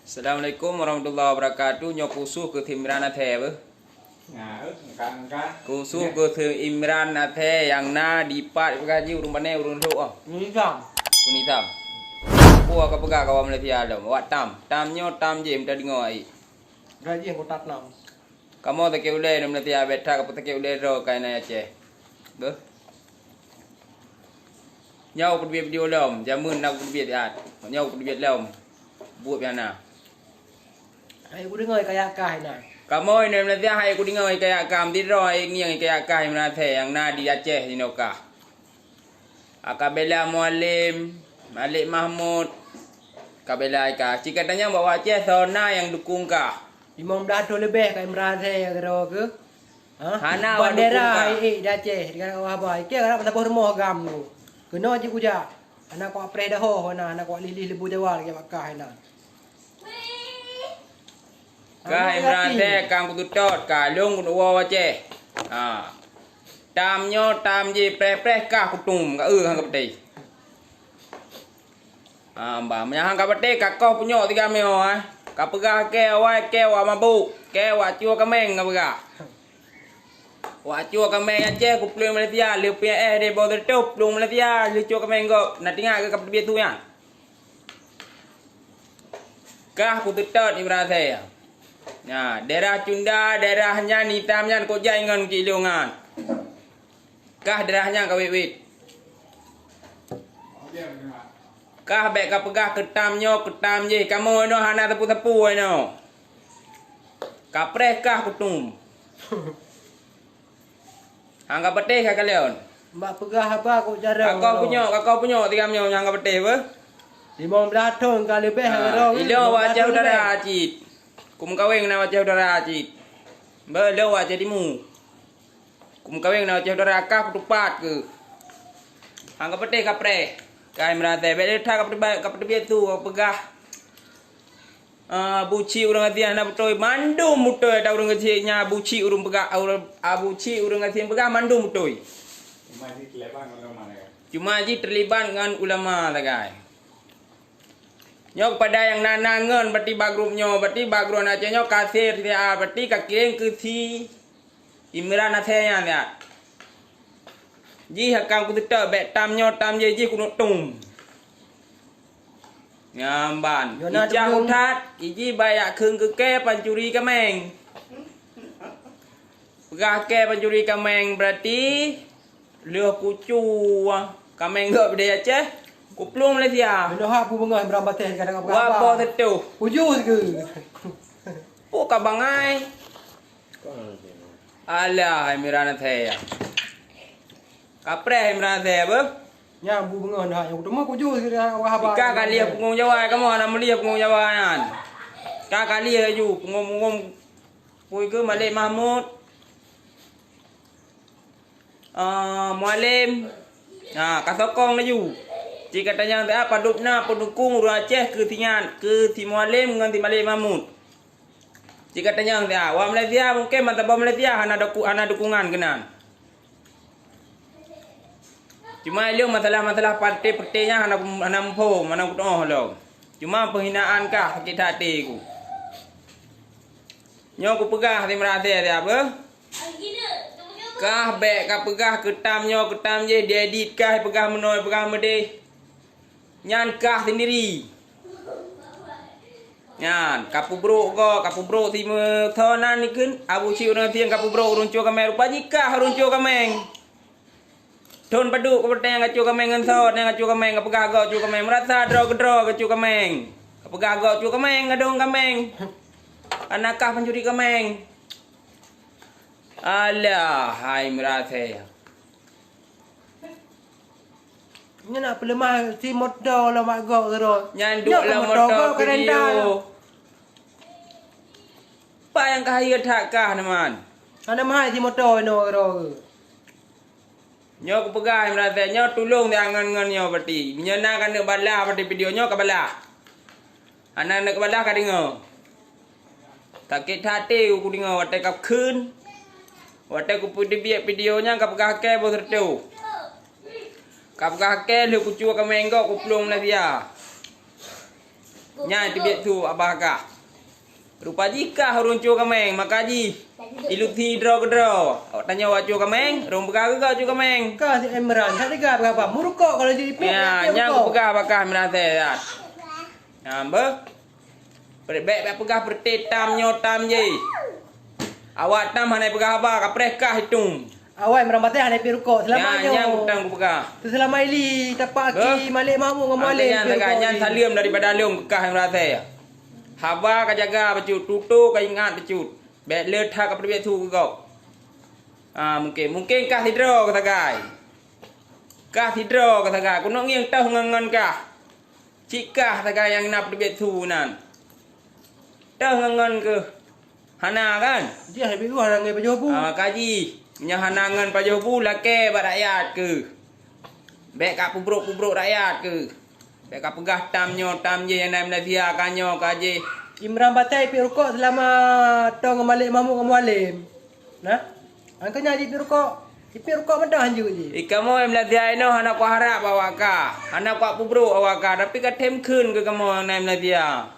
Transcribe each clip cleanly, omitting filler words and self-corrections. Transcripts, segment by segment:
Assalamualaikum warahmatullahi wabarakatuh. Nyo kusuh ke Imran Athe ber. Kusuh ke Imran Athe yang na dipat gaji urung pane urung thuk ah. Ni sam. Kuni tam. Puak ka pegak kawan Malaysia dah. Wak tam. Tamnyo tam je mta dengo ai. Gaji ko tak nam. Kamu tak ke ulai nam Malaysia beta ka tak ke ulai ro kai na Aceh. Ber. Nhau ku biet video lom, jamun nak ku biet at. Nhau ku biet lom. Buat piana. Hai ku dengar kayak kai na. Kamu ini Malaysia hai ku dengar kayak kam di roi ngiang kayak kai Imran Athe yang na di Aceh di Noka. Akabela Mualim, Malik Mahmud, Kabela Ika. Jika tanya bawa Aceh zona yang dukung kah? Imam Dato lebih kai Imran Athe kero ke. Hana bandera di Aceh dengan awak baik. Ke kana pada rumah gam tu. Kena je kuja. Anak ko apre dah ho na anak ko lili lebu jawal ke makkah na. Kah Imran Athe kang kututot kah lung kuwa Aceh. Tamnyo tam je preh kah kutum ka hang ka peti. Mbak menyahang ka peti ka kau punyo 3 meo ka pegah ke awai ke wa mabuk ke wa chua kameng ka pegah. Wa chua kameng Aceh ku plung Malaysia le PS de bo tup plung Malaysia le chua kameng go na tinggal ke peti tu ya. Kah kututot Imran Athe. Nah, daerah Cunda, daerahnya Nitamnya kok jangan kilungan. Kah daerahnya kawit-wit. Kah bek ka pegah ketamnyo ketam je kamu no hana tepu-tepu no. Kapreh kah kutum. Angka petih ka kalian. Mbak pegah apa ko jarang. Kakau punyo 3 mio angka petih be. 15 tahun kali lebih kero. Ilo wajah udara acit. Kum kaweng na wajah udara acit. Be lo wajah dimu. Kum kaweng na wajah udara kah tupat ke. Angka petih kapreh. Kai Imran Athe bele tha ka peti tu pegah. Buci urang atian na betoi mandum mutoi ta urang ati nya buci urang pegah buci urang ati pegah mandum mutoi. Cuma ji terlibat dengan ulama lah guys. Nyok pada yang nanangan berarti bagrupnyo berarti bagruan Aceh nyo kasir dia berarti kakireng ke si Imran Athe nya dia. Ji hakam ku tetap bet tamnyo tam je ji ku tum. Ngamban. Ija utat, iji bayak keung ke pancuri kameng. Pegah ke pancuri kameng berarti leuh kucu kameng gak bede Aceh. Kuplung Malaysia. Benda hak pu bengah Imran Athe kadang apa. Apa tetu? Puju ke. Oh kabangai. Alah Imran Athe. Kapreh Imran Athe apa? Nya bu bengah dah yang utama puju ke awak apa. Ika kali pengung Jawa kamu ana mulia pengung Jawa kan. Ka kali aju pengung pui ke Malik Mahmud. Mualim. Kasokong laju. Jika tanya apa padupna pendukung urang Aceh ke tingan ke ti Mualim dengan ti Malik Mahmud. Jika tanya wa Malaysia mungkin mantap Malaysia ana dukungan kenan. Cuma ilmu masalah-masalah partai-partainya hana mpo mana kutoh lo. Cuma penghinaan kah sakit hati ku. Nyo ku pegah Imran Athe dia apa? Kah bek ka pegah ketam je diedit kah pegah menoi pegah mede. Nyan kah sendiri. Nyan kapu bro time thonan nikun abu ci urang tiang kapu bro urung cu kameng rupa jika urung cu kameng. Don padu ko pertanya ngacu kameng ngentot ngacu kameng kapegah go cu kameng merasa dro ke cu kameng. Kapegah go cu kameng ngadong kameng. Anakah pencuri kameng. Alah hai Imran Athe. Nya nak pelemah si motor lah mak go kero. Nyanduk lah motor video. Apa yang kahir tak kah teman? Ana mahal si motor no kero. Nyo ku pegah Imran Athe nyo tulung dia ngan nyo berarti. Nyana kan nak balah berarti video nyo ka balah. Anak nak balah ka dengar. Tak kit hati ku dengar watai kap keun. Watai ku pudi biak videonya ka pegah ke bo tertu. Ka pegah ke lu ku cua ka menggo ku plung Malaysia. Nya tibet tu abah kah. Rupa jika runcu kameng makaji. Iluk thi dro kedro. Tanya wacu kameng, rong pegah ke cu kameng. Kah si Imran, tak dengar berapa. Murukok kalau jadi pek. Ya, nya aku pegah bakah menate ya. Nambe. Bek pegah pertet tam nyotam je. Awak tam hanai pegah apa kapreh kah hitung. Awak Imran bateh hanai pirukok selamanya. Ya, utang ku pegah. Tu selama ili tapak ki malik mamu ngam malik. Nya salium daripada lium bekah menate ya. Haba ka jaga becut, tutu ka ingat becut. Bek le tha ka perbe tu kau. Mungkin kah hidro kata gai. Kah hidro kata gai. Kuno ngiang tau ngangan kah. Cikah kata gai yang nak perbe tu nan. Tau ngangan ke. Hana kan? Dia habis lu hanang ngai pajobu. Kaji. Nya hanangan pajobu lake ba rakyat ke. Bek ka pubruk rakyat ke. Bek ka pegah tam je yang nam dia kanyo kaje. Imran batai pirukok selama tong malik mamu ngam walim. Nah. Angka nyaji pirukok. Pirukok mendah anju je. Ikamu em dia ino anak ku harap awak ka. Anak ku pubruk awak ka tapi ka tem keun ke kamu nam dia.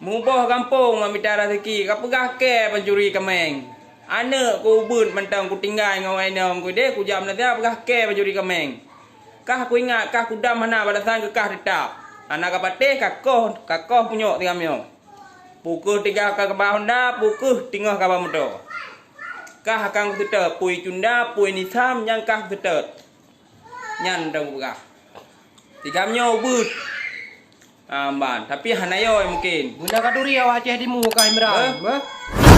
Muboh kampung mamita rezeki ka pegah ke pencuri kameng. Anak ku ubun mentang ku tinggal ngawai nong ku de ku jam dia pegah ke pencuri kameng. Kah aku ingat kah kudam mana balasan ke kah tetap. Anak kapate kakoh punyok tiga mio. Pukul 3 ka bawah Honda, pukul 3 ka bawah motor. Kah akan tetap pui cunda, pui nisam yang kah tetap. Nyan dong buka. Tiga mio but. Amban, tapi hanayo mungkin. Guna kaduri awak ceh di muka Imran.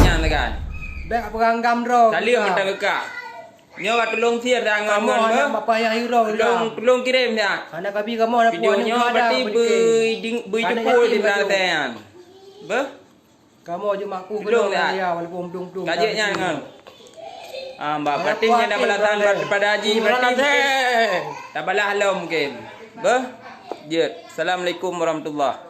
Nyan tekan. Bek pegang gamro. Salium mentang kekak. Nyo ka tulung siar tangan Kamu anak bapa yang hero. Tulung kirim dia. Anak kabi kamu anak Video nyo berarti bui jepul di belakang. Be? Kamu aja maku Belum dia walaupun dung. Kajiknya dengan. Mbak berarti nya dah belatan pada haji berarti. Tak balah halau mungkin. Be? Jet. Assalamualaikum warahmatullahi